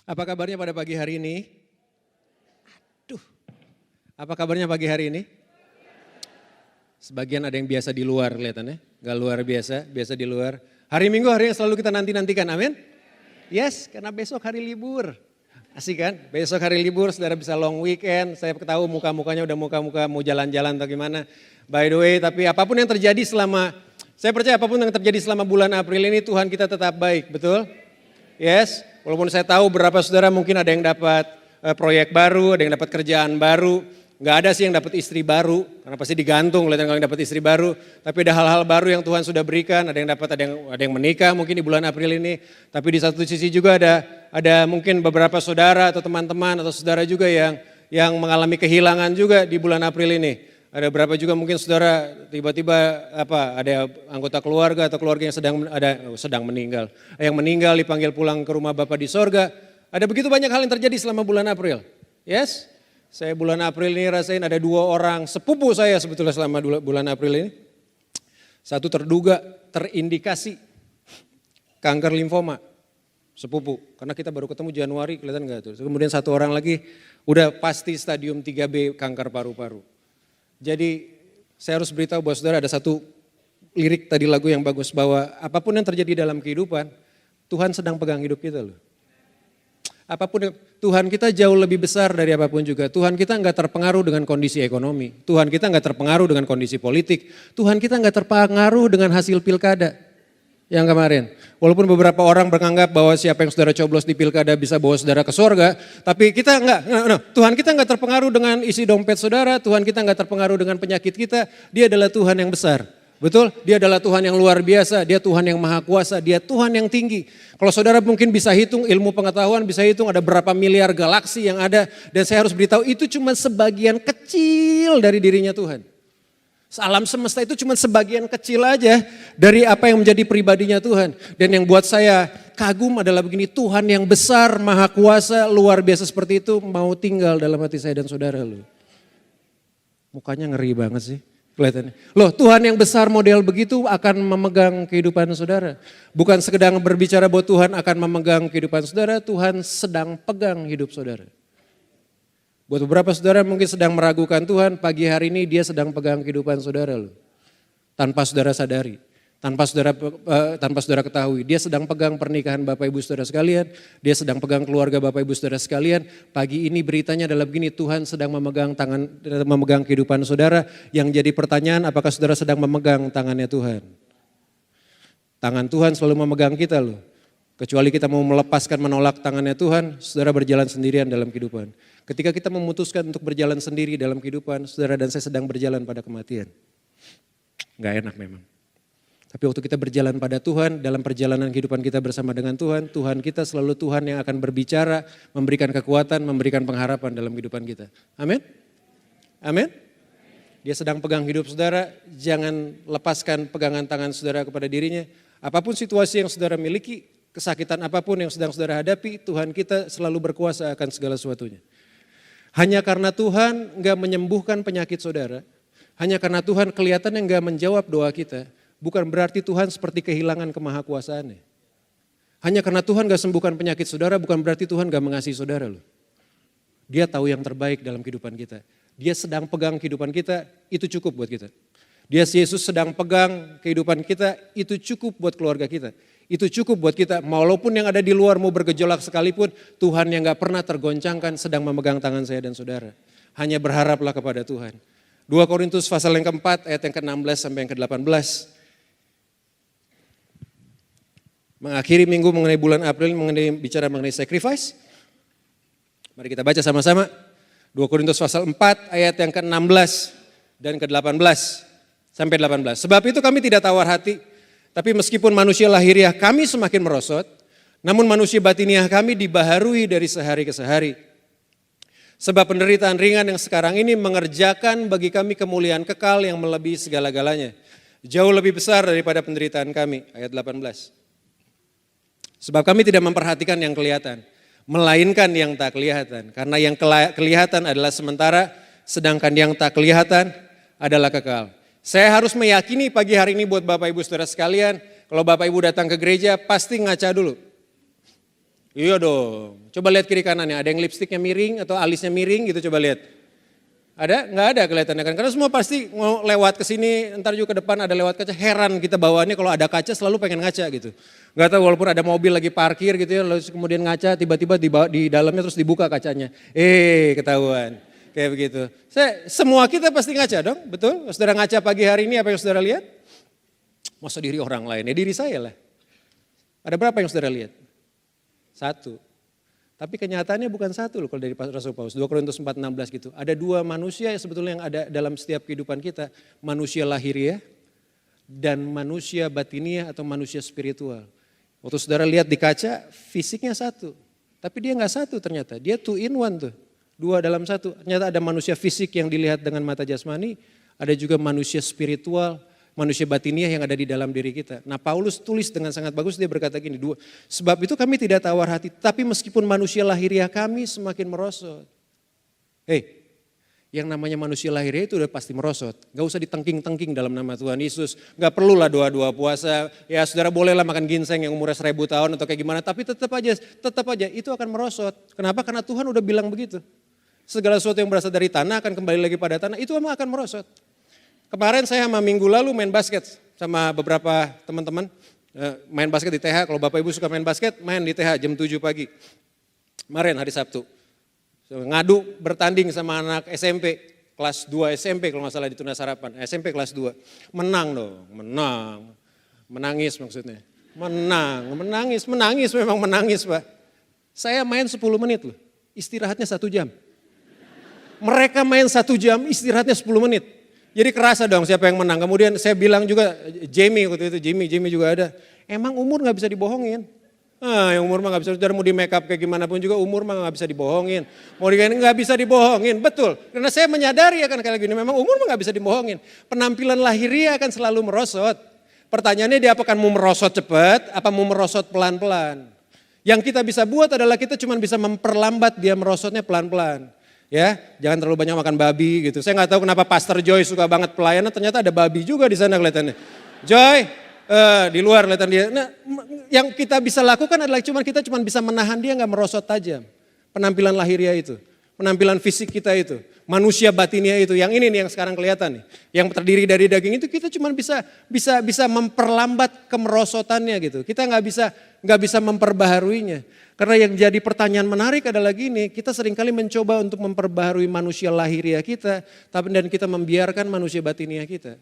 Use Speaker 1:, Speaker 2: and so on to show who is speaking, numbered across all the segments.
Speaker 1: Apa kabarnya pada pagi hari ini? Aduh, apa kabarnya pagi hari ini? Sebagian ada yang biasa di luar kelihatannya, gak luar biasa, biasa di luar. Hari Minggu hari yang selalu kita nanti-nantikan, amin? Yes, karena besok hari libur. Asik kan? Besok hari libur, saudara bisa long weekend. Saya tahu muka-mukanya udah muka-muka mau jalan-jalan atau gimana. By the way, tapi apapun yang terjadi saya percaya apapun yang terjadi selama bulan April ini Tuhan kita tetap baik, betul? Yes, walaupun saya tahu beberapa saudara mungkin ada yang dapat proyek baru, ada yang dapat kerjaan baru. Gak ada sih yang dapat istri baru, karena pasti digantung lihat kalau yang dapat istri baru. Tapi ada hal-hal baru yang Tuhan sudah berikan, ada yang dapat, ada yang menikah mungkin di bulan April ini. Tapi di satu sisi juga ada mungkin beberapa saudara atau teman-teman atau saudara juga yang mengalami kehilangan juga di bulan April ini. Ada berapa juga mungkin saudara tiba-tiba ada anggota keluarga atau keluarga yang sedang meninggal. Yang meninggal dipanggil pulang ke rumah Bapa di sorga. Ada begitu banyak hal yang terjadi selama bulan April. Yes? Saya bulan April ini rasain ada 2 orang sepupu saya sebetulnya selama bulan April ini. Satu terindikasi kanker limfoma, sepupu. Karena kita baru ketemu Januari, kelihatan enggak tuh. Kemudian satu orang lagi udah pasti stadium 3B kanker paru-paru. Jadi saya harus beritahu bahwa saudara ada satu lirik tadi lagu yang bagus bahwa apapun yang terjadi dalam kehidupan, Tuhan sedang pegang hidup kita loh. Apapun Tuhan kita jauh lebih besar dari apapun juga. Tuhan kita enggak terpengaruh dengan kondisi ekonomi. Tuhan kita enggak terpengaruh dengan kondisi politik. Tuhan kita enggak terpengaruh dengan hasil pilkada yang kemarin. Walaupun beberapa orang menganggap bahwa siapa yang saudara coblos di pilkada bisa bawa saudara ke sorga. Tapi kita enggak, Tuhan kita enggak terpengaruh dengan isi dompet saudara. Tuhan kita enggak terpengaruh dengan penyakit kita. Dia adalah Tuhan yang besar. Betul? Dia adalah Tuhan yang luar biasa, dia Tuhan yang maha kuasa, dia Tuhan yang tinggi. Kalau saudara mungkin bisa hitung ilmu pengetahuan, bisa hitung ada berapa miliar galaksi yang ada. Dan saya harus beritahu itu cuma sebagian kecil dari dirinya Tuhan. Alam semesta itu cuma sebagian kecil aja dari apa yang menjadi pribadinya Tuhan. Dan yang buat saya kagum adalah begini, Tuhan yang besar, maha kuasa, luar biasa seperti itu mau tinggal dalam hati saya dan saudara loh. Mukanya ngeri banget sih. Kelihatannya. Loh, Tuhan yang besar model begitu akan memegang kehidupan saudara. Bukan sekedar berbicara bahwa Tuhan akan memegang kehidupan saudara, Tuhan sedang pegang hidup saudara. Buat beberapa saudara mungkin sedang meragukan Tuhan, pagi hari ini dia sedang pegang kehidupan saudara loh. Tanpa saudara sadari. Tanpa saudara ketahui, dia sedang pegang pernikahan Bapak Ibu Saudara sekalian, dia sedang pegang keluarga Bapak Ibu Saudara sekalian. Pagi ini beritanya adalah begini, Tuhan sedang memegang kehidupan saudara. Yang jadi pertanyaan, apakah saudara sedang memegang tangannya Tuhan? Tangan Tuhan selalu memegang kita loh. Kecuali kita mau menolak tangannya Tuhan, saudara berjalan sendirian dalam kehidupan. Ketika kita memutuskan untuk berjalan sendiri dalam kehidupan, saudara dan saya sedang berjalan pada kematian. Gak enak memang. Tapi waktu kita berjalan pada Tuhan, dalam perjalanan kehidupan kita bersama dengan Tuhan, Tuhan kita selalu Tuhan yang akan berbicara, memberikan kekuatan, memberikan pengharapan dalam kehidupan kita. Amin? Amin? Dia sedang pegang hidup saudara, jangan lepaskan pegangan tangan saudara kepada dirinya. Apapun situasi yang saudara miliki, kesakitan apapun yang sedang saudara hadapi, Tuhan kita selalu berkuasa akan segala sesuatunya. Hanya karena Tuhan enggak menyembuhkan penyakit saudara, hanya karena Tuhan kelihatannya enggak menjawab doa kita, bukan berarti Tuhan seperti kehilangan kemahakuasaannya. Hanya karena Tuhan gak sembuhkan penyakit saudara, bukan berarti Tuhan gak mengasihi saudara loh. Dia tahu yang terbaik dalam kehidupan kita. Dia sedang pegang kehidupan kita, itu cukup buat kita. Yesus sedang pegang kehidupan kita, itu cukup buat keluarga kita. Itu cukup buat kita, walaupun yang ada di luar mau bergejolak sekalipun, Tuhan yang gak pernah tergoncangkan sedang memegang tangan saya dan saudara. Hanya berharaplah kepada Tuhan. 2 Korintus pasal yang keempat, ayat yang ke-16 sampai yang ke-18. Mengakhiri minggu mengenai bulan April, bicara mengenai sacrifice. Mari kita baca sama-sama. 2 Korintus pasal 4 ayat yang ke-16 dan ke-18 sampai 18. Sebab itu kami tidak tawar hati, tapi meskipun manusia lahiriah kami semakin merosot, namun manusia batiniah kami dibaharui dari sehari ke sehari. Sebab penderitaan ringan yang sekarang ini mengerjakan bagi kami kemuliaan kekal yang melebihi segala-galanya. Jauh lebih besar daripada penderitaan kami. Ayat 18. Sebab kami tidak memperhatikan yang kelihatan, melainkan yang tak kelihatan. Karena yang kelihatan adalah sementara, sedangkan yang tak kelihatan adalah kekal. Saya harus meyakini pagi hari ini buat Bapak Ibu Saudara sekalian, kalau Bapak Ibu datang ke gereja pasti ngaca dulu. Iya dong. Coba lihat kiri kanannya, ada yang lipstiknya miring atau alisnya miring gitu, coba lihat. Ada? Nggak ada kelihatannya kan. Karena semua pasti mau lewat ke sini, ntar juga ke depan ada lewat kaca. Heran kita bawaannya kalau ada kaca selalu pengen ngaca gitu. Nggak tahu walaupun ada mobil lagi parkir gitu ya, lalu kemudian ngaca tiba-tiba di dalamnya terus dibuka kacanya. Ketahuan. Kayak begitu. Semua kita pasti ngaca dong, betul? Saudara ngaca pagi hari ini apa yang saudara lihat? Masa diri orang lain, ya diri saya lah. Ada berapa yang saudara lihat? Satu. Tapi kenyataannya bukan satu loh kalau dari Rasul Paulus. 2 Korintus 4:16 gitu. Ada dua manusia yang sebetulnya yang ada dalam setiap kehidupan kita. Manusia lahiriah dan manusia batiniah atau manusia spiritual. Waktu saudara lihat di kaca, fisiknya satu. Tapi dia nggak satu ternyata. Dia 2 in 1 tuh. 2 dalam 1. Ternyata ada manusia fisik yang dilihat dengan mata jasmani. Ada juga manusia spiritual, manusia batiniah yang ada di dalam diri kita. Nah Paulus tulis dengan sangat bagus, dia berkata gini, sebab itu kami tidak tawar hati, tapi meskipun manusia lahiriah kami semakin merosot. Yang namanya manusia lahiriah itu udah pasti merosot. Gak usah ditengking-tengking dalam nama Tuhan Yesus. Gak perlulah doa-doa puasa, ya saudara bolehlah makan ginseng yang umurnya 1000 tahun atau kayak gimana, tapi tetap aja itu akan merosot. Kenapa? Karena Tuhan udah bilang begitu. Segala sesuatu yang berasal dari tanah akan kembali lagi pada tanah, itu memang akan merosot. Kemarin saya sama minggu lalu main basket sama beberapa teman-teman. Main basket di TH, kalau Bapak Ibu suka main basket, main di TH jam 7 pagi. Kemarin hari Sabtu. Ngadu bertanding sama anak SMP, kelas 2 SMP kalau nggak salah di Tuna Sarapan. SMP kelas 2. Menang dong, menang. Menangis maksudnya. Menangis memang menangis Pak. Saya main 10 menit loh, istirahatnya 1 jam. Mereka main 1 jam, istirahatnya 10 menit. Jadi kerasa dong siapa yang menang. Kemudian saya bilang juga Jamie waktu itu, Jamie juga ada. Emang umur gak bisa dibohongin. Yang umur mah gak bisa, saudara mau di make up kayak gimana pun juga umur mah gak bisa dibohongin. Mau dikain gak bisa dibohongin, betul. Karena saya menyadari akan kayak gini, memang umur mah gak bisa dibohongin. Penampilan lahiriah akan selalu merosot. Pertanyaannya dia akan mau merosot cepat, apa mau merosot pelan-pelan. Yang kita bisa buat adalah kita cuma bisa memperlambat dia merosotnya pelan-pelan. Ya, jangan terlalu banyak makan babi gitu. Saya nggak tahu kenapa Pastor Joy suka banget pelayanan, ternyata ada babi juga di sana kelihatannya. Joy, di luar kelihatan dia. Nah, yang kita bisa lakukan adalah kita cuma bisa menahan dia nggak merosot tajam. Penampilan lahiriah itu, penampilan fisik kita itu, manusia batiniah itu, yang ini nih yang sekarang kelihatan nih, yang terdiri dari daging itu kita cuma bisa memperlambat kemerosotannya gitu. Kita nggak bisa memperbaharuinya. Karena yang jadi pertanyaan menarik adalah gini, kita seringkali mencoba untuk memperbaharui manusia lahiriah kita, dan kita membiarkan manusia batiniah kita.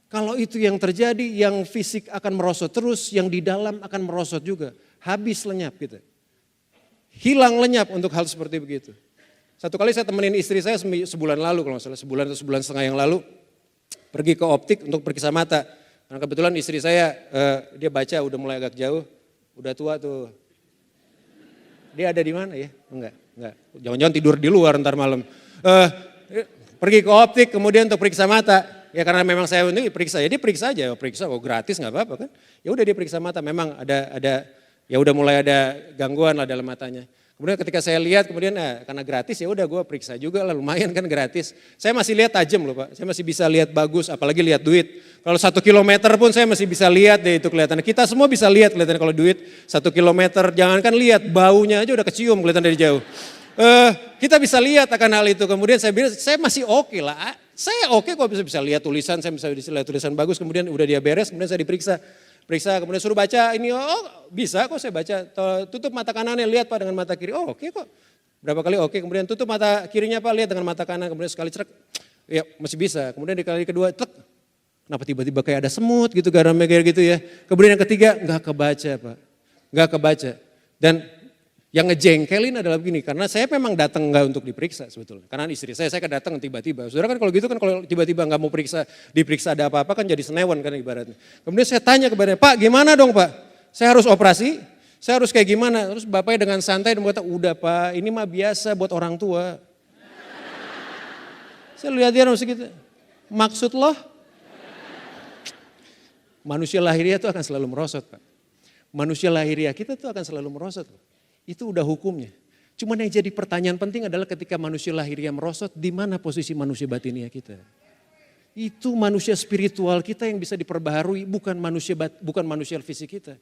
Speaker 1: Kalau itu yang terjadi, yang fisik akan merosot terus, yang di dalam akan merosot juga. Habis lenyap kita. Hilang lenyap untuk hal seperti begitu. Satu kali saya temenin istri saya sebulan lalu, kalau nggak salah sebulan atau sebulan setengah yang lalu, pergi ke optik untuk periksa mata. Karena kebetulan istri saya, dia baca udah mulai agak jauh, udah tua tuh. Dia ada di mana ya? Enggak. Jangan-jangan tidur di luar ntar malam. Pergi ke optik kemudian untuk periksa mata. Ya karena memang saya ini periksa, ya dia periksa aja, gratis nggak apa-apa kan. Ya udah dia periksa mata, memang ada ya udah mulai ada gangguan lah dalam matanya. Kemudian ketika saya lihat kemudian karena gratis ya udah gue periksa juga lah, lumayan kan gratis. Saya masih lihat tajam loh Pak, saya masih bisa lihat bagus apalagi lihat duit. Kalau 1 kilometer pun saya masih bisa lihat deh itu kelihatan. Kita semua bisa lihat kelihatan kalau duit 1 kilometer, jangankan lihat baunya aja udah kecium kelihatan dari jauh. Kita bisa lihat akan hal itu, kemudian saya bilang saya masih oke lah. Saya oke kok bisa lihat tulisan, saya bisa lihat tulisan bagus, kemudian udah dia beres, kemudian saya periksa kemudian suruh baca ini, bisa kok saya baca, tutup mata kanannya lihat Pak dengan mata kiri, oke kok. Berapa kali oke, kemudian tutup mata kirinya Pak lihat dengan mata kanan, kemudian sekali cerek, ya masih bisa. Kemudian di kali kedua, kenapa tiba-tiba kayak ada semut gitu, garamnya kayak gitu ya. Kemudian yang ketiga, nggak kebaca Pak, nggak kebaca. Dan yang ngejengkelin adalah begini, karena saya memang datang nggak untuk diperiksa sebetulnya. Karena istri saya kan datang tiba-tiba. Saudara kan kalau gitu kan kalau tiba-tiba nggak mau diperiksa ada apa-apa kan jadi senewan kan ibaratnya. Kemudian saya tanya kepada Pak gimana dong Pak? Saya harus operasi? Saya harus kayak gimana? Terus bapaknya dengan santai dan berkata, udah Pak ini mah biasa buat orang tua. Saya lihat dia harus gitu. Maksud loh? Manusia lahiriah itu akan selalu merosot Pak. Manusia lahiriah kita itu akan selalu merosot Pak. Itu udah hukumnya. Cuman yang jadi pertanyaan penting adalah ketika manusia lahiriah merosot, di mana posisi manusia batiniah kita? Itu manusia spiritual kita yang bisa diperbaharui, bukan manusia fisik kita.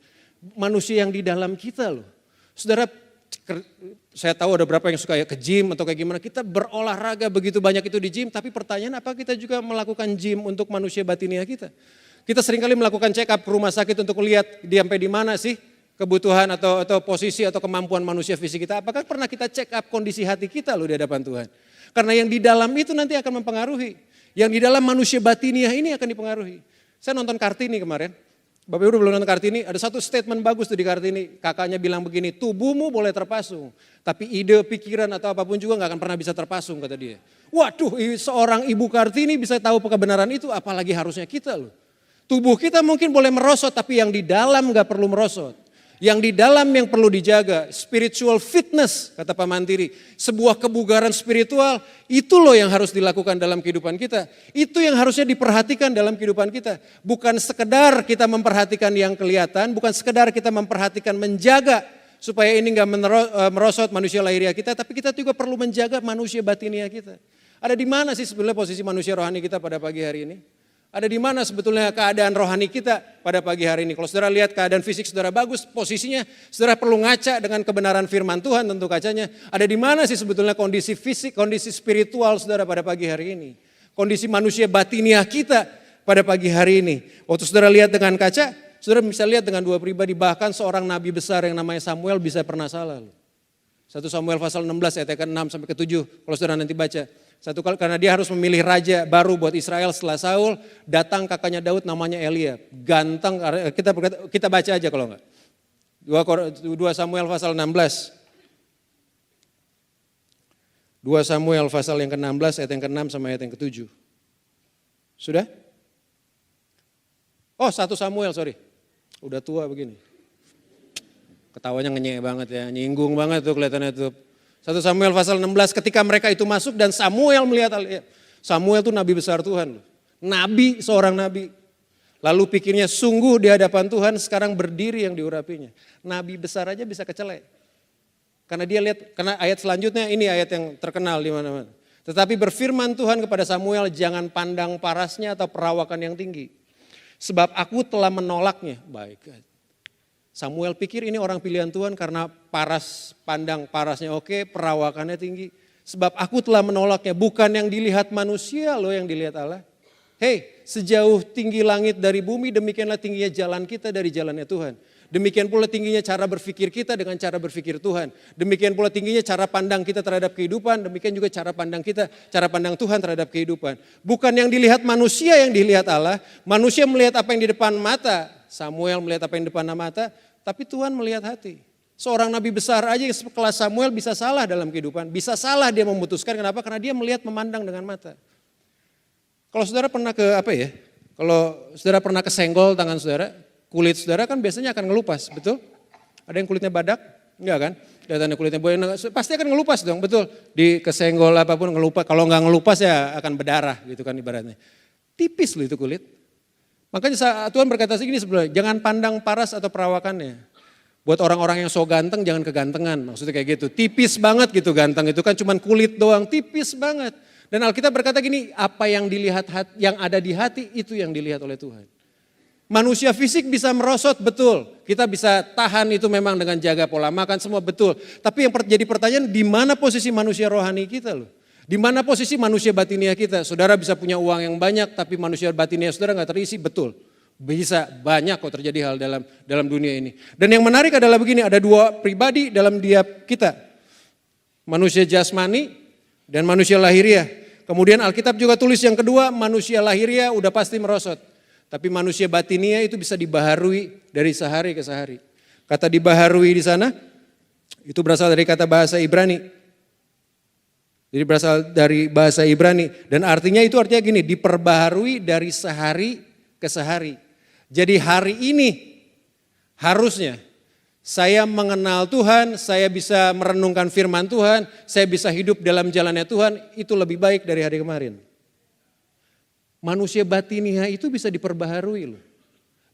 Speaker 1: Manusia yang di dalam kita loh. Saudara, saya tahu ada berapa yang suka ya ke gym atau kayak gimana. Kita berolahraga begitu banyak itu di gym, tapi pertanyaan apa kita juga melakukan gym untuk manusia batiniah kita? Kita seringkali melakukan check up ke rumah sakit untuk lihat dia sampai di mana sih kebutuhan atau posisi atau kemampuan manusia fisik kita. Apakah pernah kita check up kondisi hati kita loh di hadapan Tuhan? Karena yang di dalam itu nanti akan mempengaruhi. Yang di dalam manusia batiniah ini akan dipengaruhi. Saya nonton Kartini kemarin. Bapak Ibu belum nonton Kartini, ada satu statement bagus tuh di Kartini. Kakaknya bilang begini, tubuhmu boleh terpasung. Tapi ide, pikiran atau apapun juga gak akan pernah bisa terpasung kata dia. Waduh, seorang ibu Kartini bisa tahu kebenaran itu, apalagi harusnya kita loh. Tubuh kita mungkin boleh merosot, tapi yang di dalam gak perlu merosot. Yang di dalam yang perlu dijaga, spiritual fitness kata Pak Mantiri. Sebuah kebugaran spiritual, itu loh yang harus dilakukan dalam kehidupan kita. Itu yang harusnya diperhatikan dalam kehidupan kita. Bukan sekedar kita memperhatikan yang kelihatan, bukan sekedar kita memperhatikan menjaga supaya ini gak merosot manusia lahiriah kita, tapi kita juga perlu menjaga manusia batiniah kita. Ada di mana sih sebenarnya posisi manusia rohani kita pada pagi hari ini? Ada di mana sebetulnya keadaan rohani kita pada pagi hari ini? Kalau saudara lihat keadaan fisik saudara bagus, posisinya saudara perlu ngaca dengan kebenaran firman Tuhan tentu kacanya. Ada di mana sih sebetulnya kondisi fisik, kondisi spiritual saudara pada pagi hari ini? Kondisi manusia batiniah kita pada pagi hari ini. Waktu saudara lihat dengan kaca, saudara bisa lihat dengan dua pribadi, bahkan seorang nabi besar yang namanya Samuel bisa pernah salah. 1 Samuel pasal 16 ayat ke-6 sampai ke-7 kalau saudara nanti baca. Satu kali karena dia harus memilih raja baru buat Israel setelah Saul, datang kakaknya Daud namanya Eliab. Ganteng, kita baca aja kalau enggak. 2 Samuel pasal 16. 2 Samuel pasal yang ke-16 ayat yang ke-6 sampai ayat yang ke-7. Sudah? Oh 1 Samuel sorry. Udah tua begini. Ketawanya ngenyek banget ya, nyinggung banget tuh kelihatannya tuh. 1 Samuel pasal 16 ketika mereka itu masuk dan Samuel melihat Samuel itu nabi besar Tuhan. Nabi, seorang nabi. Lalu pikirnya sungguh di hadapan Tuhan sekarang berdiri yang diurapinya. Nabi besar aja bisa kecelek. Karena dia lihat, karena ayat selanjutnya ini ayat yang terkenal di mana-mana. Tetapi berfirman Tuhan kepada Samuel, jangan pandang parasnya atau perawakan yang tinggi. Sebab aku telah menolaknya. Baik. Samuel pikir ini orang pilihan Tuhan karena pandang parasnya oke, perawakannya tinggi. Sebab aku telah menolaknya, bukan yang dilihat manusia loh yang dilihat Allah. Hei, sejauh tinggi langit dari bumi, demikianlah tingginya jalan kita dari jalannya Tuhan. Demikian pula tingginya cara berpikir kita dengan cara berpikir Tuhan. Demikian pula tingginya cara pandang kita terhadap kehidupan, demikian juga cara pandang kita, cara pandang Tuhan terhadap kehidupan. Bukan yang dilihat manusia yang dilihat Allah, manusia melihat apa yang di depan mata, Samuel melihat apa yang di depan mata, tapi Tuhan melihat hati. Seorang nabi besar aja sekelas Samuel bisa salah dalam kehidupan, bisa salah dia memutuskan, kenapa? Karena dia melihat memandang dengan mata. Kalau saudara pernah kalau saudara pernah kesenggol tangan saudara, kulit saudara kan biasanya akan ngelupas, betul? Ada yang kulitnya badak? Enggak kan? Kelihatannya kulitnya buaya, pasti akan ngelupas dong, betul? Di kesenggol apapun ngelupas, kalau nggak ngelupas ya akan berdarah gitu kan ibaratnya. Tipis loh itu kulit. Makanya Tuhan berkata segini sebenarnya, jangan pandang paras atau perawakannya. Buat orang-orang yang so ganteng jangan kegantengan, maksudnya kayak gitu. Tipis banget gitu ganteng, itu kan cuman kulit doang, tipis banget. Dan Alkitab berkata gini, apa yang dilihat yang ada di hati itu yang dilihat oleh Tuhan. Manusia fisik bisa merosot, betul. Kita bisa tahan itu memang dengan jaga pola makan semua betul. Tapi yang jadi pertanyaan, di mana posisi manusia rohani kita loh? Di mana posisi manusia batiniah kita? Saudara bisa punya uang yang banyak tapi manusia batiniah saudara nggak terisi, betul. Bisa banyak kok terjadi hal dalam dunia ini. Dan yang menarik adalah begini, ada dua pribadi dalam kita. Manusia jasmani dan manusia lahiriah. Kemudian Alkitab juga tulis yang kedua, manusia lahiriah udah pasti merosot. Tapi manusia batiniah itu bisa dibaharui dari sehari ke sehari. Kata dibaharui di sana, itu berasal dari kata bahasa Ibrani. Jadi berasal dari bahasa Ibrani dan artinya gini, diperbaharui dari sehari ke sehari. Jadi hari ini harusnya saya mengenal Tuhan, saya bisa merenungkan firman Tuhan, saya bisa hidup dalam jalannya Tuhan, itu lebih baik dari hari kemarin. Manusia batiniah itu bisa diperbaharui loh.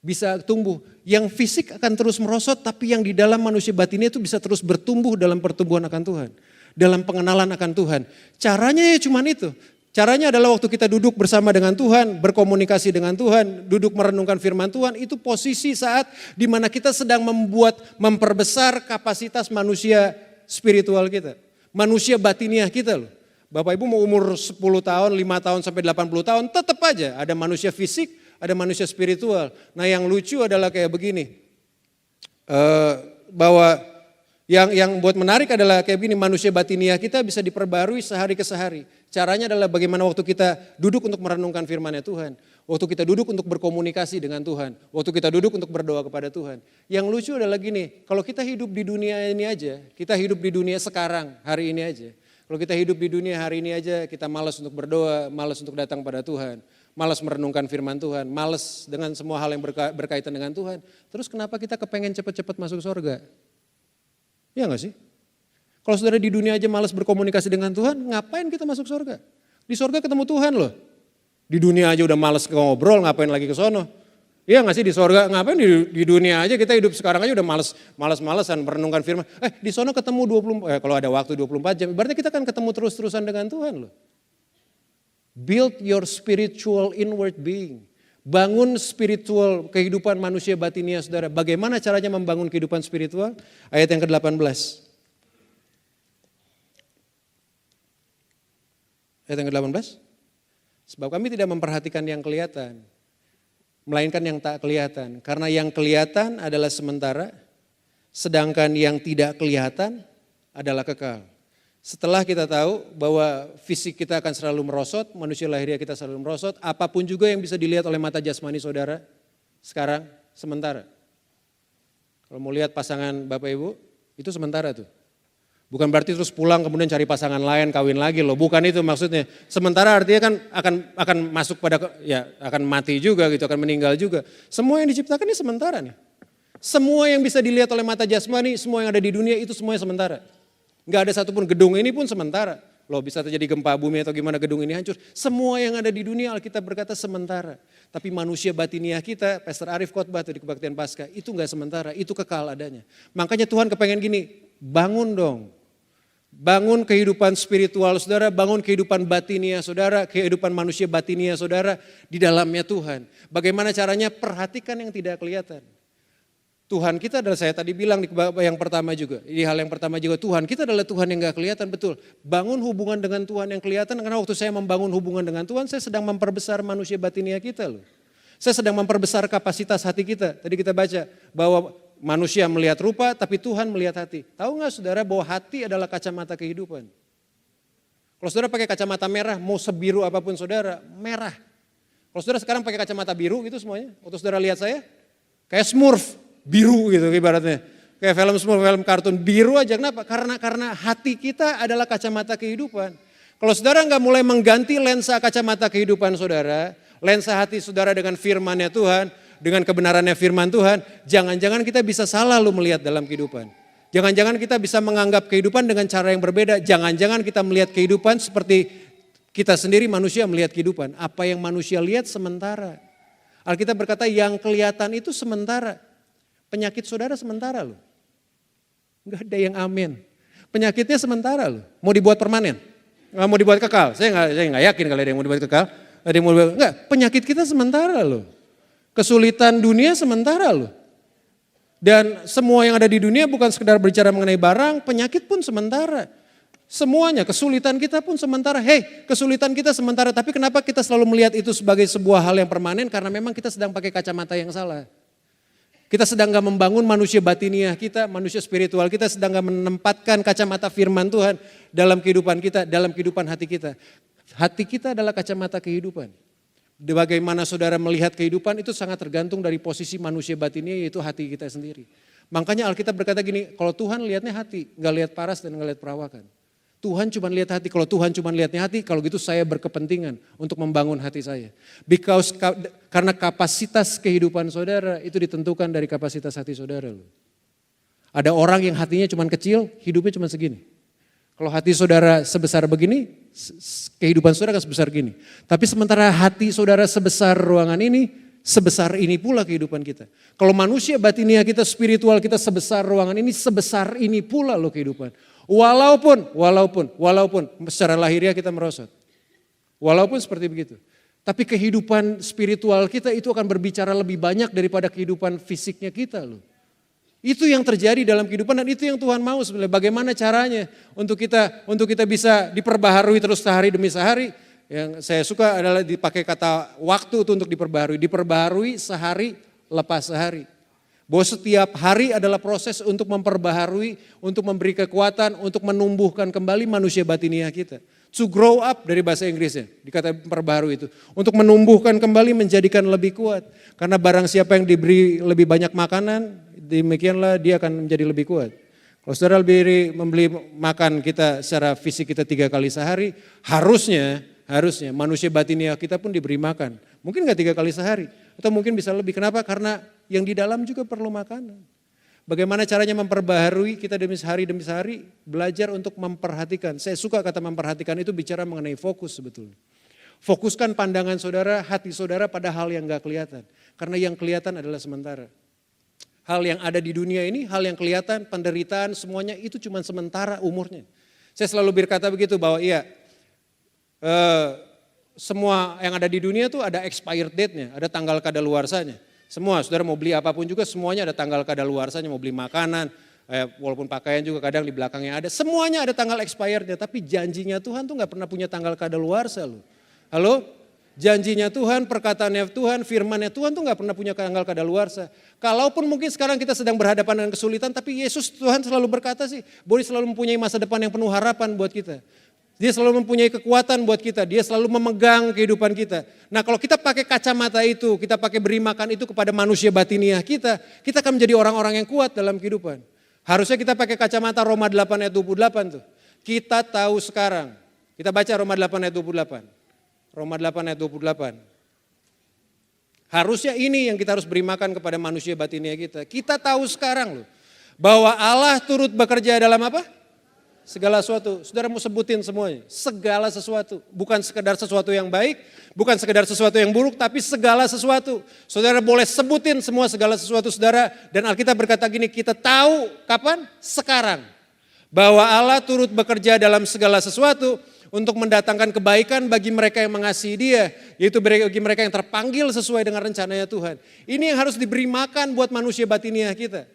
Speaker 1: Bisa tumbuh. Yang fisik akan terus merosot tapi yang di dalam manusia batiniah itu bisa terus bertumbuh dalam pertumbuhan akan Tuhan. Dalam pengenalan akan Tuhan. Caranya ya cuman itu. Caranya adalah waktu kita duduk bersama dengan Tuhan, berkomunikasi dengan Tuhan, duduk merenungkan firman Tuhan, itu posisi saat di mana kita sedang memperbesar kapasitas manusia spiritual kita. Manusia batiniah kita loh. Bapak Ibu mau umur 10 tahun, 5 tahun sampai 80 tahun, tetap aja ada manusia fisik, ada manusia spiritual. Nah yang lucu adalah kayak begini, bahwa yang buat menarik adalah kayak begini, manusia batiniah kita bisa diperbarui sehari ke sehari. Caranya adalah bagaimana waktu kita duduk untuk merenungkan firman-Nya Tuhan. Waktu kita duduk untuk berkomunikasi dengan Tuhan. Waktu kita duduk untuk berdoa kepada Tuhan. Yang lucu adalah gini, kalau kita hidup di dunia ini aja, kita hidup di dunia sekarang, hari ini aja. Kalau kita hidup di dunia hari ini aja, kita malas untuk berdoa, malas untuk datang pada Tuhan. Malas merenungkan firman Tuhan, malas dengan semua hal yang berkaitan dengan Tuhan. Terus kenapa kita kepengen cepat-cepat masuk surga? Iya gak sih? Kalau saudara di dunia aja malas berkomunikasi dengan Tuhan, ngapain kita masuk surga? Di surga ketemu Tuhan loh. Di dunia aja udah malas ngobrol, ngapain lagi ke sono? Iya gak sih di surga, ngapain di dunia aja kita hidup sekarang aja udah malas-malasan merenungkan firman. Di sono ketemu kalau ada waktu 24 jam, berarti kita kan ketemu terus-terusan dengan Tuhan loh. Build your spiritual inward being. Bangun spiritual kehidupan manusia batinia saudara. Bagaimana caranya membangun kehidupan spiritual? Ayat yang ke-18. Ayat yang ke-18. Sebab kami tidak memperhatikan yang kelihatan, melainkan yang tak kelihatan. Karena yang kelihatan adalah sementara, sedangkan yang tidak kelihatan adalah kekal. Setelah kita tahu bahwa fisik kita akan selalu merosot, manusia lahiriah kita selalu merosot, apapun juga yang bisa dilihat oleh mata jasmani saudara, sekarang sementara. Kalau mau lihat pasangan Bapak Ibu, itu sementara tuh. Bukan berarti terus pulang kemudian cari pasangan lain, kawin lagi loh, bukan itu maksudnya. Sementara artinya kan akan masuk pada, ya akan mati juga gitu, akan meninggal juga. Semua yang diciptakan ini sementara nih. Semua yang bisa dilihat oleh mata jasmani, semua yang ada di dunia itu semuanya sementara. Enggak ada satupun gedung ini pun sementara. Loh bisa terjadi gempa bumi atau gimana gedung ini hancur. Semua yang ada di dunia Alkitab berkata sementara. Tapi manusia batiniah kita, Pastor Arief khotbah di Kebaktian Paskah, itu enggak sementara, itu kekal adanya. Makanya Tuhan kepengen gini, bangun dong. Bangun kehidupan spiritual saudara, bangun kehidupan batinia saudara, kehidupan manusia batinia saudara di dalamnya Tuhan. Bagaimana caranya? Perhatikan yang tidak kelihatan. Tuhan kita adalah, saya tadi bilang di yang pertama juga, di hal yang pertama juga, Tuhan kita adalah Tuhan yang gak kelihatan, betul. Bangun hubungan dengan Tuhan yang kelihatan, karena waktu saya membangun hubungan dengan Tuhan, saya sedang memperbesar manusia batinia kita loh. Saya sedang memperbesar kapasitas hati kita. Tadi kita baca bahwa manusia melihat rupa, tapi Tuhan melihat hati. Tahu gak saudara bahwa hati adalah kacamata kehidupan? Kalau saudara pakai kacamata merah, mau sebiru apapun saudara, merah. Kalau saudara sekarang pakai kacamata biru gitu semuanya, waktu saudara lihat saya, kayak Smurf, biru gitu ibaratnya. Kayak film Smurf, film kartun, biru aja. Kenapa? Karena hati kita adalah kacamata kehidupan. Kalau saudara nggak mulai mengganti lensa kacamata kehidupan saudara, lensa hati saudara dengan firman-Nya Tuhan, dengan kebenarannya firman Tuhan, jangan-jangan kita bisa salah lo melihat dalam kehidupan. Jangan-jangan kita bisa menganggap kehidupan dengan cara yang berbeda. Jangan-jangan kita melihat kehidupan seperti kita sendiri manusia melihat kehidupan. Apa yang manusia lihat sementara. Alkitab berkata yang kelihatan itu sementara. Penyakit saudara sementara loh. Enggak ada yang amin. Penyakitnya sementara loh. Mau dibuat permanen? Nggak mau dibuat kekal? Saya nggak yakin kalau ada yang mau dibuat kekal. Ada yang mau dibuat, enggak, penyakit kita sementara loh. Kesulitan dunia sementara loh. Dan semua yang ada di dunia bukan sekedar berbicara mengenai barang, penyakit pun sementara. Semuanya, kesulitan kita pun sementara. Hei, kesulitan kita sementara, tapi kenapa kita selalu melihat itu sebagai sebuah hal yang permanen? Karena memang kita sedang pakai kacamata yang salah. Kita sedang gak membangun manusia batiniah kita, manusia spiritual kita, sedang gak menempatkan kacamata firman Tuhan dalam kehidupan kita, dalam kehidupan hati kita. Hati kita adalah kacamata kehidupan. Bagaimana saudara melihat kehidupan itu sangat tergantung dari posisi manusia batiniah, yaitu hati kita sendiri. Makanya Alkitab berkata gini, kalau Tuhan lihatnya hati, gak lihat paras dan gak lihat perawakan. Tuhan cuma lihat hati, kalau Tuhan cuma lihatnya hati, kalau gitu saya berkepentingan untuk membangun hati saya. Karena kapasitas kehidupan saudara itu ditentukan dari kapasitas hati saudara. Ada orang yang hatinya cuma kecil, hidupnya cuma segini. Kalau hati saudara sebesar begini, kehidupan saudara akan sebesar gini. Tapi sementara hati saudara sebesar ruangan ini, sebesar ini pula kehidupan kita. Kalau manusia batinia kita, spiritual kita sebesar ruangan ini, sebesar ini pula loh kehidupan. Walaupun secara lahiriah kita merosot. Walaupun seperti begitu. Tapi kehidupan spiritual kita itu akan berbicara lebih banyak daripada kehidupan fisiknya kita loh. Itu yang terjadi dalam kehidupan dan itu yang Tuhan mau sebenarnya. Bagaimana caranya untuk kita bisa diperbaharui terus sehari demi sehari. Yang saya suka adalah dipakai kata waktu itu untuk diperbaharui. Diperbaharui sehari lepas sehari. Bahwa setiap hari adalah proses untuk memperbaharui, untuk memberi kekuatan, untuk menumbuhkan kembali manusia batiniah kita. To grow up dari bahasa Inggrisnya, dikata perbaharui itu. Untuk menumbuhkan kembali menjadikan lebih kuat. Karena barang siapa yang diberi lebih banyak makanan, demikianlah dia akan menjadi lebih kuat. Kalau saudara membeli makan kita secara fisik kita 3 kali sehari, harusnya manusia batiniah kita pun diberi makan. Mungkin gak 3 kali sehari, atau mungkin bisa lebih. Kenapa? Karena yang di dalam juga perlu makanan. Bagaimana caranya memperbaharui kita demi sehari, belajar untuk memperhatikan. Saya suka kata memperhatikan itu bicara mengenai fokus sebetulnya. Fokuskan pandangan saudara, hati saudara pada hal yang gak kelihatan. Karena yang kelihatan adalah sementara. Hal yang ada di dunia ini, hal yang kelihatan, penderitaan, semuanya itu cuma sementara umurnya. Saya selalu berkata begitu bahwa semua yang ada di dunia itu ada expired date-nya, ada tanggal kadaluarsanya. Semua, saudara mau beli apapun juga semuanya ada tanggal kadaluarsanya, mau beli makanan, walaupun pakaian juga kadang di belakangnya ada. Semuanya ada tanggal expirednya, tapi janjinya Tuhan tuh gak pernah punya tanggal kadaluarsa loh. Halo? Janjinya Tuhan, perkataannya Tuhan, firmannya Tuhan tuh gak pernah punya tanggal kadaluarsa. Kalaupun mungkin sekarang kita sedang berhadapan dengan kesulitan, tapi Yesus Tuhan selalu berkata sih, boleh selalu mempunyai masa depan yang penuh harapan buat kita. Dia selalu mempunyai kekuatan buat kita, dia selalu memegang kehidupan kita. Nah kalau kita pakai kacamata itu, kita pakai beri makan itu kepada manusia batiniah kita akan menjadi orang-orang yang kuat dalam kehidupan. Harusnya kita pakai kacamata Roma 8 ayat 28 tuh. Kita tahu sekarang, kita baca Roma 8 ayat 28. Roma 8 ayat 28. Harusnya ini yang kita harus beri makan kepada manusia batiniah kita. Kita tahu sekarang loh, bahwa Allah turut bekerja dalam apa? Segala sesuatu, saudara mau sebutin semuanya, segala sesuatu, bukan sekedar sesuatu yang baik, bukan sekedar sesuatu yang buruk, tapi segala sesuatu. Saudara boleh sebutin semua segala sesuatu saudara, dan Alkitab berkata gini, kita tahu kapan? Sekarang. Bahwa Allah turut bekerja dalam segala sesuatu untuk mendatangkan kebaikan bagi mereka yang mengasihi Dia, yaitu bagi mereka yang terpanggil sesuai dengan rencananya Tuhan. Ini yang harus diberi makan buat manusia batiniah kita.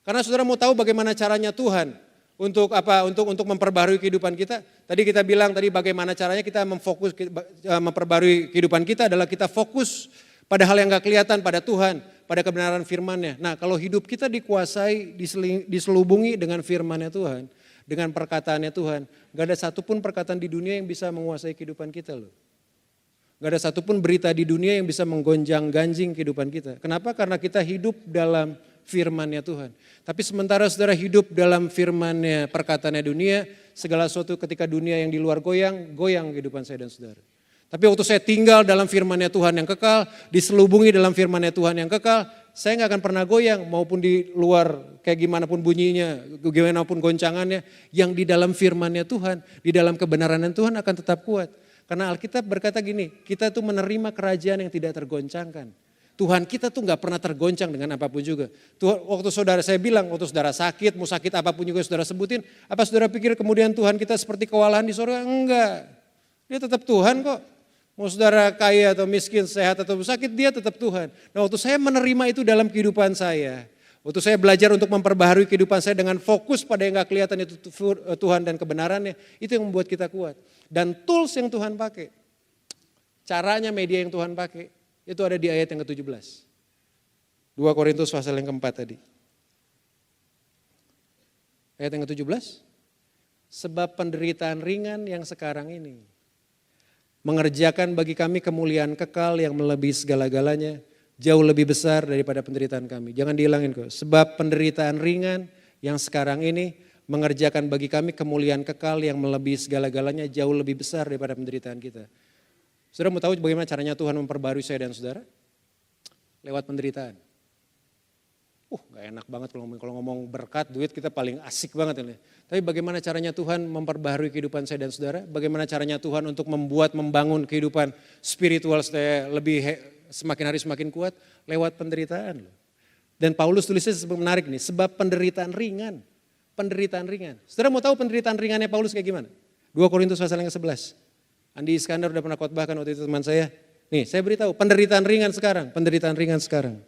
Speaker 1: Karena saudara mau tahu bagaimana caranya Tuhan untuk apa? Untuk memperbarui kehidupan kita. Tadi kita bilang bagaimana caranya kita memperbarui kehidupan kita adalah kita fokus pada hal yang gak kelihatan, pada Tuhan, pada kebenaran firman-Nya. Nah, kalau hidup kita dikuasai, diselubungi dengan firman-Nya Tuhan, dengan perkataannya Tuhan, gak ada satupun perkataan di dunia yang bisa menguasai kehidupan kita loh. Gak ada satupun berita di dunia yang bisa menggonjang-ganjing kehidupan kita. Kenapa? Karena kita hidup dalam firman-Nya Tuhan. Tapi sementara saudara hidup dalam firman-Nya, perkataannya dunia, segala sesuatu ketika dunia yang di luar goyang kehidupan saya dan saudara. Tapi waktu saya tinggal dalam firman-Nya Tuhan yang kekal, diselubungi dalam firman-Nya Tuhan yang kekal, saya gak akan pernah goyang maupun di luar kayak gimana pun bunyinya, gimana pun goncangannya, yang di dalam firman-Nya Tuhan, di dalam kebenaran Tuhan akan tetap kuat. Karena Alkitab berkata gini, kita tuh menerima kerajaan yang tidak tergoncangkan. Tuhan kita tuh gak pernah tergoncang dengan apapun juga. Waktu saudara saya bilang, waktu saudara sakit, mau sakit apapun juga saudara sebutin, apa saudara pikir kemudian Tuhan kita seperti kewalahan di surga? Enggak. Dia tetap Tuhan kok. Mau saudara kaya atau miskin, sehat atau sakit, dia tetap Tuhan. Nah waktu saya menerima itu dalam kehidupan saya, waktu saya belajar untuk memperbaharui kehidupan saya dengan fokus pada yang gak kelihatan itu Tuhan dan kebenarannya, itu yang membuat kita kuat. Dan tools yang Tuhan pakai, caranya media yang Tuhan pakai, itu ada di ayat yang ke-17. 2 Korintus pasal yang keempat tadi. Ayat yang ke-17. Sebab penderitaan ringan yang sekarang ini mengerjakan bagi kami kemuliaan kekal yang melebihi segala-galanya, jauh lebih besar daripada penderitaan kami. Jangan dihilangin kok. Sebab penderitaan ringan yang sekarang ini mengerjakan bagi kami kemuliaan kekal yang melebihi segala-galanya, jauh lebih besar daripada penderitaan kita. Saudara mau tahu bagaimana caranya Tuhan memperbarui saya dan saudara? Lewat penderitaan. Gak enak banget kalau ngomong berkat, duit kita paling asik banget ini. Tapi bagaimana caranya Tuhan memperbarui kehidupan saya dan saudara? Bagaimana caranya Tuhan untuk membangun kehidupan spiritual saya semakin hari semakin kuat? Lewat penderitaan. Dan Paulus tulisnya menarik nih, sebab penderitaan ringan. Penderitaan ringan. Saudara mau tahu penderitaan ringannya Paulus kayak gimana? 2 Korintus pasal yang ke-11. Andi Iskandar udah pernah khotbahkan waktu itu teman saya. Nih saya beritahu, penderitaan ringan sekarang, penderitaan ringan sekarang.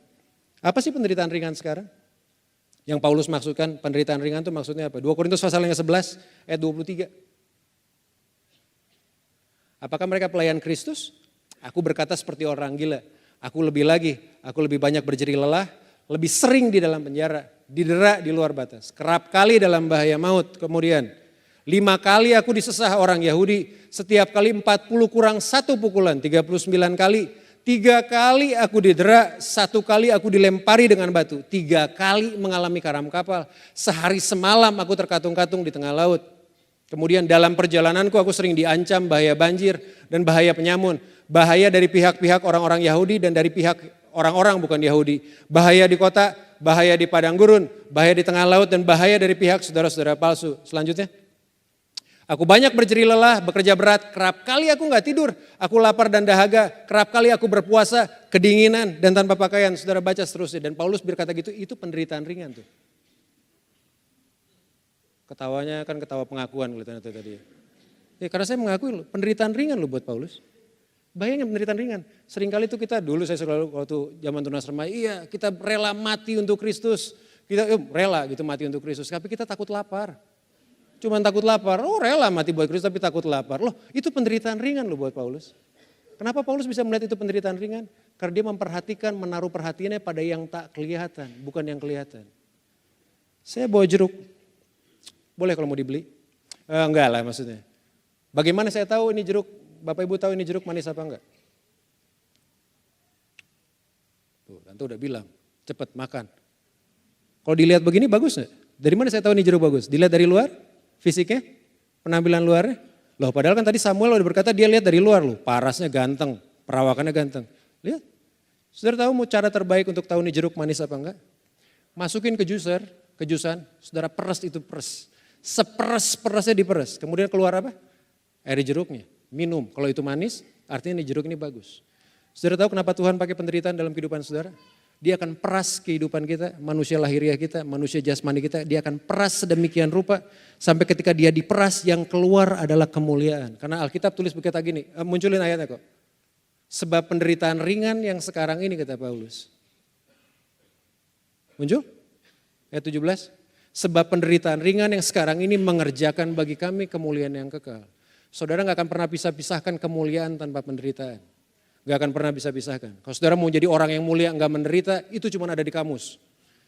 Speaker 1: Apa sih penderitaan ringan sekarang? Yang Paulus maksudkan penderitaan ringan itu maksudnya apa? 2 Korintus pasal yang ke-11 ayat 23. Apakah mereka pelayan Kristus? Aku berkata seperti orang gila. Aku lebih banyak berjeri lelah, lebih sering di dalam penjara, didera di luar batas. Kerap kali dalam bahaya maut. Kemudian 5 kali aku disesah orang Yahudi, setiap kali 40 kurang 1 pukulan, 39 kali. 3 kali aku didera, 1 kali aku dilempari dengan batu. 3 kali mengalami karam kapal. Sehari semalam aku terkatung-katung di tengah laut. Kemudian dalam perjalananku aku sering diancam bahaya banjir dan bahaya penyamun. Bahaya dari pihak-pihak orang-orang Yahudi dan dari pihak orang-orang bukan Yahudi. Bahaya di kota, bahaya di padang gurun, bahaya di tengah laut dan bahaya dari pihak saudara-saudara palsu. Selanjutnya. Aku banyak berjeri lelah, bekerja berat, kerap kali aku gak tidur. Aku lapar dan dahaga, kerap kali aku berpuasa, kedinginan dan tanpa pakaian. Saudara baca seterusnya. Dan Paulus berkata gitu, itu penderitaan ringan tuh. Ketawanya kan ketawa pengakuan kelihatan itu tadi. Ya karena saya mengakui loh, penderitaan ringan loh buat Paulus. Bayangin penderitaan ringan. Seringkali itu kita dulu saya selalu waktu zaman tunas remaja, iya kita rela mati untuk Kristus. Kita rela gitu mati untuk Kristus, tapi kita takut lapar. Cuman takut lapar, rela mati buat Kristus tapi takut lapar. Loh itu penderitaan ringan loh buat Paulus. Kenapa Paulus bisa melihat itu penderitaan ringan? Karena dia memperhatikan, menaruh perhatiannya pada yang tak kelihatan, bukan yang kelihatan. Saya bawa jeruk, boleh kalau mau dibeli? Enggak lah maksudnya. Bagaimana saya tahu ini jeruk, Bapak Ibu tahu ini jeruk manis apa enggak? Tuh, Tante udah bilang, cepet makan. Kalau dilihat begini bagus enggak? Dari mana saya tahu ini jeruk bagus? Dilihat dari luar? Fisiknya, penampilan luarnya. Loh padahal kan tadi Samuel udah berkata dia lihat dari luar loh. Parasnya ganteng, perawakannya ganteng. Lihat, saudara tahu mau cara terbaik untuk tahu ini jeruk manis apa enggak? Masukin ke jusan, saudara peres itu peres. Seperes-peresnya diperes. Kemudian keluar apa? Air jeruknya, minum. Kalau itu manis, artinya ini jeruk ini bagus. Saudara tahu kenapa Tuhan pakai penderitaan dalam kehidupan saudara? Dia akan peras kehidupan kita, manusia lahiriah kita, manusia jasmani kita. Dia akan peras sedemikian rupa sampai ketika dia diperas yang keluar adalah kemuliaan. Karena Alkitab tulis berkata gini, munculin ayatnya kok. Sebab penderitaan ringan yang sekarang ini kata Paulus. Muncul? Ayat 17. Sebab penderitaan ringan yang sekarang ini mengerjakan bagi kami kemuliaan yang kekal. Saudara gak akan pernah bisa pisahkan kemuliaan tanpa penderitaan. Gak akan pernah bisa pisahkan. Kalau saudara mau jadi orang yang mulia gak menderita, itu cuma ada di kamus.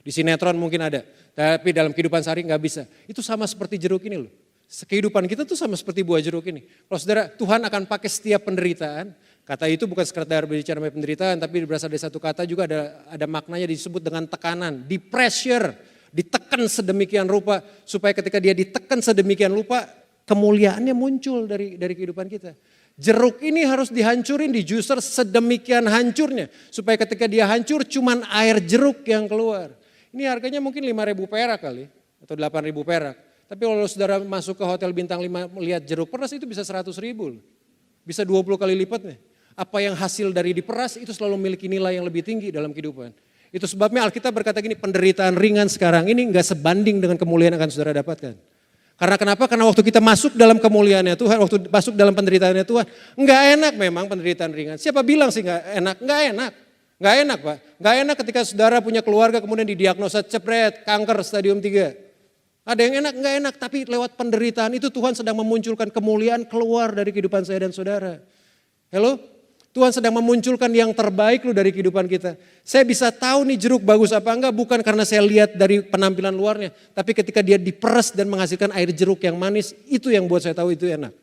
Speaker 1: Di sinetron mungkin ada, tapi dalam kehidupan sehari gak bisa. Itu sama seperti jeruk ini loh. Kehidupan kita tuh sama seperti buah jeruk ini. Kalau saudara, Tuhan akan pakai setiap penderitaan. Kata itu bukan sekedar berbicara mengenai penderitaan, tapi berasal dari satu kata juga ada maknanya disebut dengan tekanan. Di pressure, ditekan sedemikian rupa. Supaya ketika dia ditekan sedemikian rupa, kemuliaannya muncul dari kehidupan kita. Jeruk ini harus dihancurin di juicer sedemikian hancurnya. Supaya ketika dia hancur cuman air jeruk yang keluar. Ini harganya mungkin 5.000 perak kali. Atau 8.000 perak. Tapi kalau saudara masuk ke hotel bintang 5 melihat jeruk peras itu bisa 100.000. Bisa 20 kali lipatnya. Apa yang hasil dari diperas itu selalu memiliki nilai yang lebih tinggi dalam kehidupan. Itu sebabnya Alkitab berkata gini, penderitaan ringan sekarang ini gak sebanding dengan kemuliaan yang akan saudara dapatkan. Karena kenapa? Karena waktu kita masuk dalam kemuliaannya Tuhan, waktu masuk dalam penderitaannya Tuhan, enggak enak memang penderitaan ringan. Siapa bilang sih enggak enak? Enggak enak. Enggak enak Pak. Enggak enak ketika saudara punya keluarga kemudian didiagnosa cepret, kanker stadium 3. Ada yang enak, enggak enak. Tapi lewat penderitaan itu Tuhan sedang memunculkan kemuliaan keluar dari kehidupan saya dan saudara. Halo? Tuhan sedang memunculkan yang terbaik loh dari kehidupan kita. Saya bisa tahu nih jeruk bagus apa enggak bukan karena saya lihat dari penampilan luarnya. Tapi ketika dia diperes dan menghasilkan air jeruk yang manis, itu yang buat saya tahu itu enak.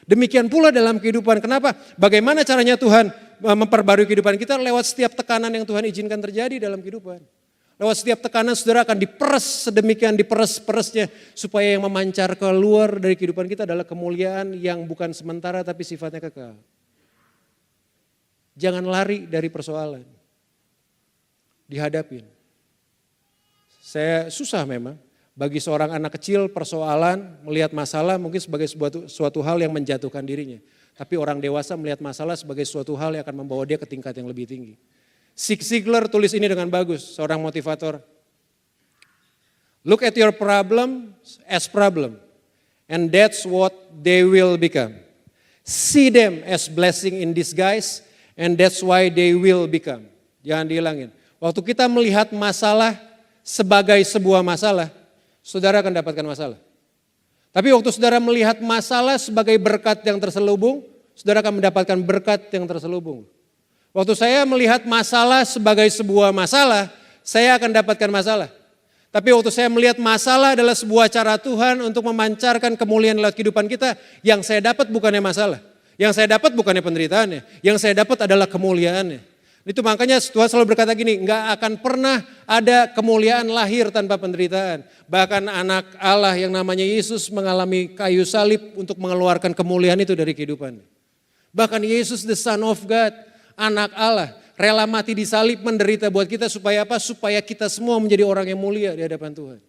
Speaker 1: Demikian pula dalam kehidupan. Kenapa? Bagaimana caranya Tuhan memperbarui kehidupan kita? Lewat setiap tekanan yang Tuhan izinkan terjadi dalam kehidupan. Lewat setiap tekanan saudara akan diperes sedemikian diperes-peresnya. Supaya yang memancar keluar dari kehidupan kita adalah kemuliaan yang bukan sementara tapi sifatnya kekal. Jangan lari dari persoalan. Dihadapin. Saya susah memang. Bagi seorang anak kecil persoalan, melihat masalah mungkin sebagai suatu hal yang menjatuhkan dirinya. Tapi orang dewasa melihat masalah sebagai suatu hal yang akan membawa dia ke tingkat yang lebih tinggi. Zig Ziglar tulis ini dengan bagus, seorang motivator. Look at your problem as problem. And that's what they will become. See them as blessing in disguise and that's why they will become. Jangan dihilangin. Waktu kita melihat masalah sebagai sebuah masalah, saudara akan dapatkan masalah. Tapi waktu saudara melihat masalah sebagai berkat yang terselubung, saudara akan mendapatkan berkat yang terselubung. Waktu saya melihat masalah sebagai sebuah masalah, saya akan dapatkan masalah. Tapi waktu saya melihat masalah adalah sebuah cara Tuhan untuk memancarkan kemuliaan lewat kehidupan kita, yang saya dapat bukannya masalah. Yang saya dapat bukannya penderitaannya, yang saya dapat adalah kemuliaannya. Itu makanya Tuhan selalu berkata gini, enggak akan pernah ada kemuliaan lahir tanpa penderitaan. Bahkan anak Allah yang namanya Yesus mengalami kayu salib untuk mengeluarkan kemuliaan itu dari kehidupannya. Bahkan Yesus the Son of God, anak Allah, rela mati di salib menderita buat kita supaya apa? Supaya kita semua menjadi orang yang mulia di hadapan Tuhan.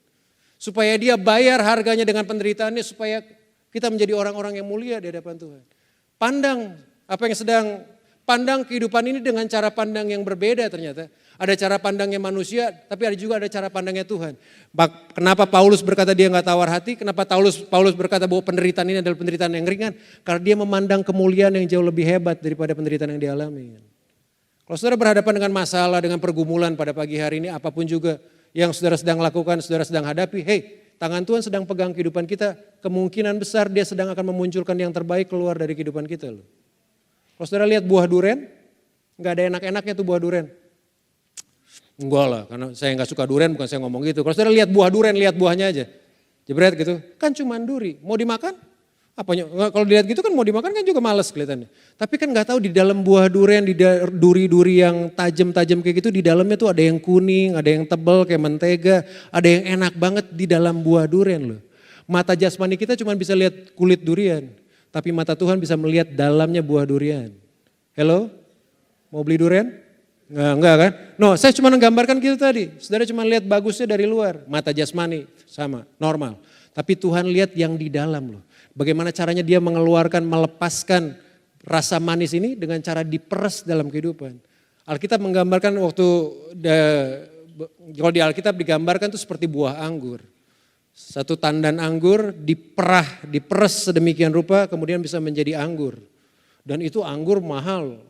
Speaker 1: Supaya dia bayar harganya dengan penderitaannya supaya kita menjadi orang-orang yang mulia di hadapan Tuhan. Pandang pandang kehidupan ini dengan cara pandang yang berbeda ternyata. Ada cara pandangnya manusia, tapi ada juga ada cara pandangnya Tuhan. Kenapa Paulus berkata dia nggak tawar hati? Kenapa Paulus berkata bahwa penderitaan ini adalah penderitaan yang ringan? Karena dia memandang kemuliaan yang jauh lebih hebat daripada penderitaan yang dialami. Kalau saudara berhadapan dengan masalah, dengan pergumulan pada pagi hari ini, apapun juga yang saudara sedang lakukan, saudara sedang hadapi, tangan Tuhan sedang pegang kehidupan kita, kemungkinan besar dia sedang akan memunculkan yang terbaik keluar dari kehidupan kita loh. Kalau saudara lihat buah duren, nggak ada enak-enaknya tuh buah duren. Enggak lah, karena saya nggak suka duren, bukan saya ngomong gitu. Kalau saudara lihat buah duren, lihat buahnya aja. Jebret gitu, kan cuma duri, mau dimakan? Apanya? Kalau dilihat gitu kan mau dimakan kan juga males kelihatannya. Tapi kan nggak tahu di dalam buah duren, di duri-duri yang tajam-tajam kayak gitu, di dalamnya tuh ada yang kuning, ada yang tebal kayak mentega, ada yang enak banget di dalam buah duren loh. Mata jasmani kita cuma bisa lihat kulit durian. Tapi mata Tuhan bisa melihat dalamnya buah durian. Hello? Mau beli durian? Enggak kan? No, saya cuma menggambarkan gitu tadi. Saudara cuma lihat bagusnya dari luar. Mata jasmani sama, normal. Tapi Tuhan lihat yang di dalam loh. Bagaimana caranya dia mengeluarkan, melepaskan rasa manis ini dengan cara diperes dalam kehidupan. Alkitab menggambarkan kalau di Alkitab digambarkan itu seperti buah anggur. Satu tandan anggur diperes sedemikian rupa kemudian bisa menjadi anggur. Dan itu anggur mahal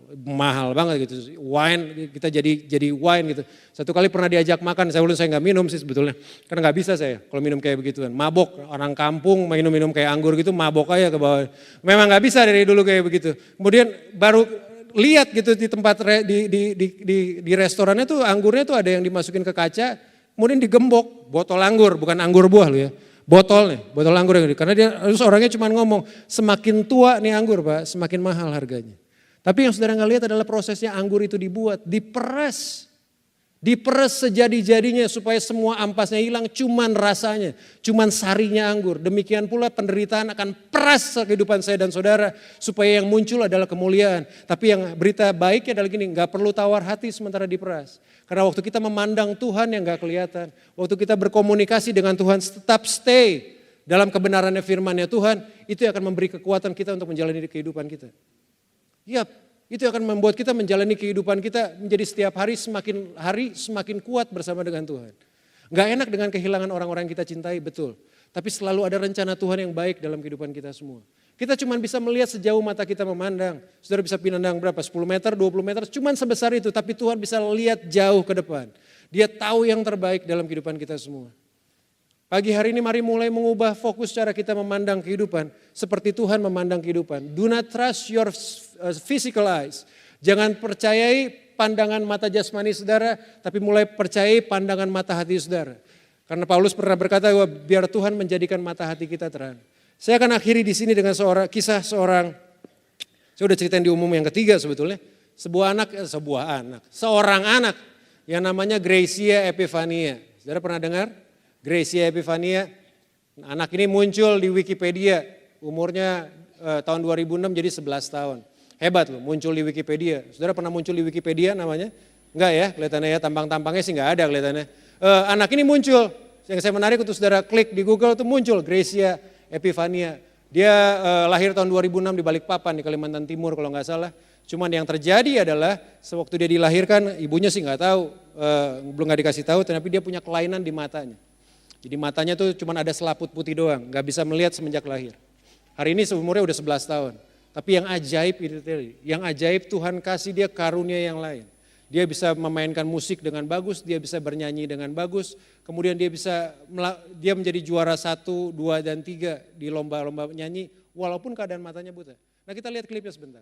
Speaker 1: banget gitu. Wine, kita jadi wine gitu. Satu kali pernah diajak makan, saya nggak minum sih sebetulnya. Karena nggak bisa saya kalau minum kayak begituan. Mabok, orang kampung minum kayak anggur gitu mabok aja ke bawah. Memang nggak bisa dari dulu kayak begitu. Kemudian baru lihat gitu di tempat di restorannya tuh anggurnya tuh ada yang dimasukin ke kaca. Kemudian digembok, botol anggur, bukan anggur buah loh ya. Botol anggur. Karena dia terus orangnya cuma ngomong, semakin tua nih anggur Pak, semakin mahal harganya. Tapi yang saudara nggak lihat adalah prosesnya anggur itu dibuat, diperes sejadi-jadinya supaya semua ampasnya hilang, cuman rasanya, cuman sarinya anggur. Demikian pula penderitaan akan peras kehidupan saya dan saudara supaya yang muncul adalah kemuliaan. Tapi yang berita baiknya adalah gini, nggak perlu tawar hati sementara diperas. Karena waktu kita memandang Tuhan yang gak kelihatan, waktu kita berkomunikasi dengan Tuhan tetap stay dalam kebenarannya firman-Nya Tuhan, itu akan memberi kekuatan kita untuk menjalani kehidupan kita. Yap, itu akan membuat kita menjalani kehidupan kita menjadi setiap hari semakin kuat bersama dengan Tuhan. Gak enak dengan kehilangan orang-orang yang kita cintai, betul. Tapi selalu ada rencana Tuhan yang baik dalam kehidupan kita semua. Kita cuma bisa melihat sejauh mata kita memandang. Saudara bisa pandang berapa? 10 meter, 20 meter, cuma sebesar itu. Tapi Tuhan bisa lihat jauh ke depan. Dia tahu yang terbaik dalam kehidupan kita semua. Pagi hari ini mari mulai mengubah fokus cara kita memandang kehidupan. Seperti Tuhan memandang kehidupan. Do not trust your physical eyes. Jangan percayai pandangan mata jasmani saudara, tapi mulai percayai pandangan mata hati saudara. Karena Paulus pernah berkata bahwa biar Tuhan menjadikan mata hati kita terang. Saya akan akhiri di sini dengan kisah seorang, saya udah ceritain di umum yang ketiga sebetulnya. Seorang anak yang namanya Gracia Epifania. Saudara pernah dengar? Gracia Epifania. Anak ini muncul di Wikipedia, umurnya tahun 2006 jadi 11 tahun. Hebat loh, muncul di Wikipedia. Saudara pernah muncul di Wikipedia namanya? Enggak ya, kelihatannya ya, tampang-tampangnya sih enggak ada kelihatannya. Anak ini muncul, yang saya menarik untuk saudara klik di Google itu muncul Gracia Epifania. Dia lahir tahun 2006 di Balikpapan di Kalimantan Timur kalau nggak salah. Cuman yang terjadi adalah sewaktu dia dilahirkan ibunya sih nggak tahu, belum nggak dikasih tahu, tapi dia punya kelainan di matanya. Jadi matanya tuh cuman ada selaput putih doang, nggak bisa melihat semenjak lahir. Hari ini umurnya udah 11 tahun. Tapi yang ajaib itu tadi, yang ajaib Tuhan kasih dia karunia yang lain. Dia bisa memainkan musik dengan bagus, dia bisa bernyanyi dengan bagus, kemudian dia menjadi juara 1, 2, dan 3 di lomba-lomba nyanyi, walaupun keadaan matanya buta. Nah kita lihat klipnya sebentar.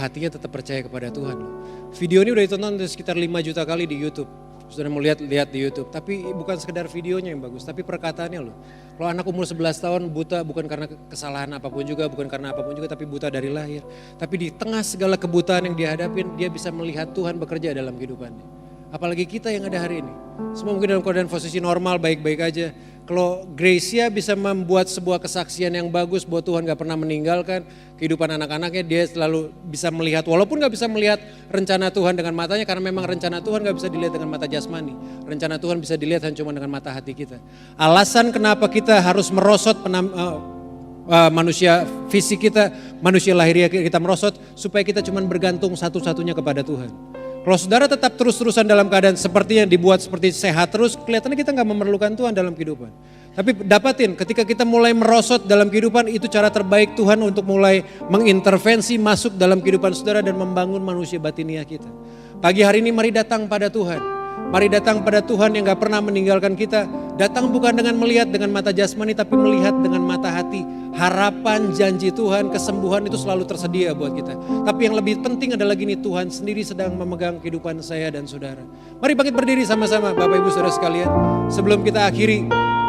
Speaker 1: Hatinya tetap percaya kepada Tuhan. Video ini udah ditonton sekitar 5 juta kali di YouTube. Sudah mau lihat di YouTube. Tapi bukan sekedar videonya yang bagus, tapi perkataannya loh. Kalau anak umur 11 tahun buta bukan karena kesalahan apapun juga, bukan karena apapun juga, tapi buta dari lahir. Tapi di tengah segala kebutaan yang dia hadapin, dia bisa melihat Tuhan bekerja dalam kehidupannya. Apalagi kita yang ada hari ini. Semua mungkin dalam keadaan posisi normal, baik-baik aja. Kalau Gracia bisa membuat sebuah kesaksian yang bagus bahwa Tuhan gak pernah meninggalkan kehidupan anak-anaknya, dia selalu bisa melihat, walaupun gak bisa melihat rencana Tuhan dengan matanya, karena memang rencana Tuhan gak bisa dilihat dengan mata jasmani. Rencana Tuhan bisa dilihat hanya cuma dengan mata hati kita. Alasan kenapa kita harus merosot manusia fisik kita, manusia lahiriah kita merosot, supaya kita cuma bergantung satu-satunya kepada Tuhan. Kalau saudara tetap terus-terusan dalam keadaan seperti yang dibuat seperti sehat terus, kelihatannya kita gak memerlukan Tuhan dalam kehidupan. Tapi dapatin, ketika kita mulai merosot dalam kehidupan, itu cara terbaik Tuhan untuk mulai mengintervensi masuk dalam kehidupan saudara dan membangun manusia batiniah kita. Pagi hari ini mari datang pada Tuhan. Mari datang pada Tuhan yang gak pernah meninggalkan kita. Datang bukan dengan melihat dengan mata jasmani, tapi melihat dengan mata hati. Harapan, janji Tuhan, kesembuhan itu selalu tersedia buat kita. Tapi yang lebih penting adalah gini, Tuhan sendiri sedang memegang kehidupan saya dan saudara. Mari bangkit berdiri sama-sama Bapak Ibu Saudara sekalian. Sebelum kita akhiri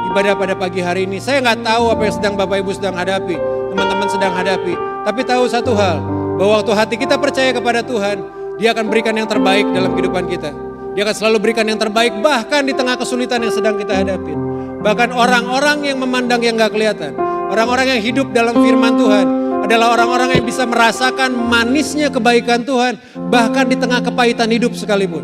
Speaker 1: ibadah pada pagi hari ini, saya gak tahu apa yang sedang Bapak Ibu sedang hadapi, teman-teman sedang hadapi. Tapi tahu satu hal, bahwa waktu hati kita percaya kepada Tuhan, Dia akan berikan yang terbaik dalam kehidupan kita. Dia akan selalu berikan yang terbaik bahkan di tengah kesulitan yang sedang kita hadapi. Bahkan orang-orang yang memandang yang gak kelihatan, orang-orang yang hidup dalam firman Tuhan adalah orang-orang yang bisa merasakan manisnya kebaikan Tuhan bahkan di tengah kepahitan hidup sekalipun.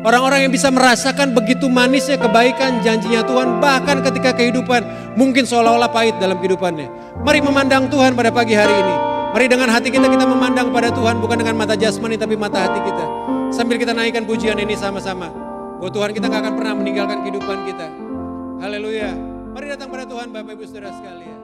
Speaker 1: Orang-orang yang bisa merasakan begitu manisnya kebaikan janjinya Tuhan bahkan ketika kehidupan mungkin seolah-olah pahit dalam kehidupannya. Mari memandang Tuhan pada pagi hari ini. Mari dengan hati kita memandang pada Tuhan bukan dengan mata jasmani tapi mata hati kita. Sambil kita naikkan pujian ini sama-sama. Bahwa Tuhan kita gak akan pernah meninggalkan kehidupan kita. Haleluya. Mari datang pada Tuhan Bapak Ibu Saudara sekalian.